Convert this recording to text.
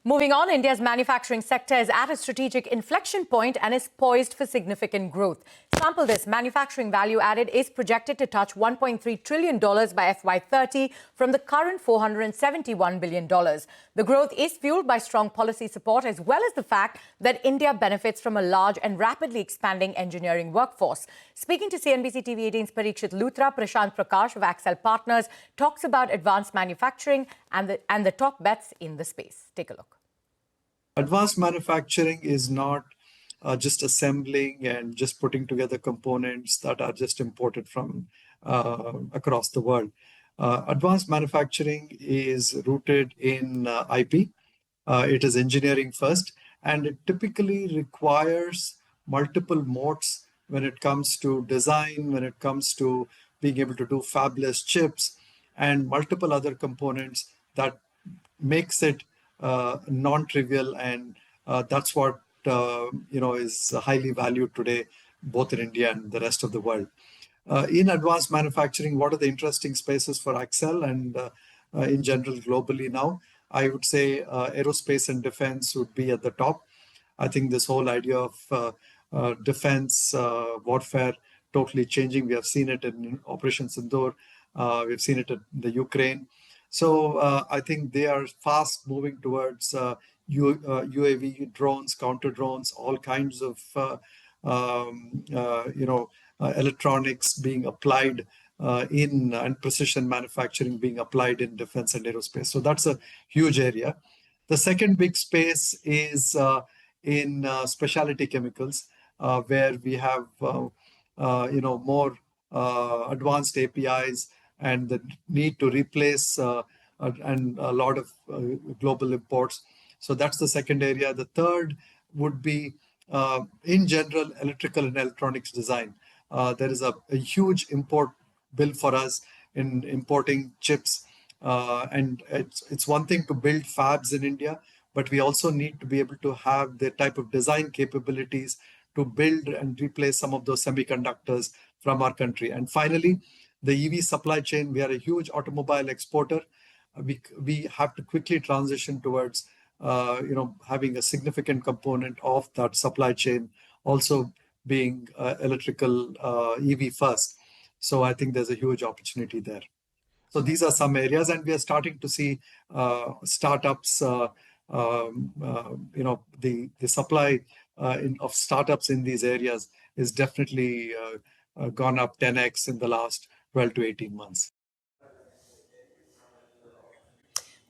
Moving on, India's manufacturing sector is at a strategic inflection point and is poised for significant growth. Sample this, manufacturing value added is projected to touch $1.3 trillion by FY30 from the current $471 billion. The growth is fueled by strong policy support as well as the fact that India benefits from a large and rapidly expanding engineering workforce. Speaking to CNBC-TV18's Parikshit Luthra, Prashanth Prakash of Accel Partners talks about advanced manufacturing and the top bets in the space. Take a look. Advanced manufacturing is not just assembling and just putting together components that are just imported from across the world. Advanced manufacturing is rooted in IP. It is engineering first, and it typically requires multiple modes when it comes to design, when it comes to being able to do fabless chips and multiple other components that makes it non-trivial, and that's what is highly valued today, both in India and the rest of the world. In advanced manufacturing, what are the interesting spaces for Accel and in general globally now? I would say aerospace and defense would be at the top. I think this whole idea of defense warfare totally changing. We have seen it in Operation Sindoor. We've seen it in the Ukraine. So I think they are fast moving towards UAV, drones, counter drones, all kinds of electronics being applied and precision manufacturing being applied in defense and aerospace. So that's a huge area. The second big space is in specialty chemicals, where we have more advanced APIs and the need to replace and a lot of global imports. So that's the second area. The third would be, in general, electrical and electronics design. There is a huge import bill for us in importing chips. And it's one thing to build fabs in India, but we also need to be able to have the type of design capabilities to build and replace some of those semiconductors from our country. And finally, the EV supply chain. We are a huge automobile exporter. We have to quickly transition towards having a significant component of that supply chain also being electrical EV first. So I think there's a huge opportunity there. So these are some areas, and we are starting to see startups. The supply of startups in these areas is definitely gone up 10x in the last 12 to 18 months.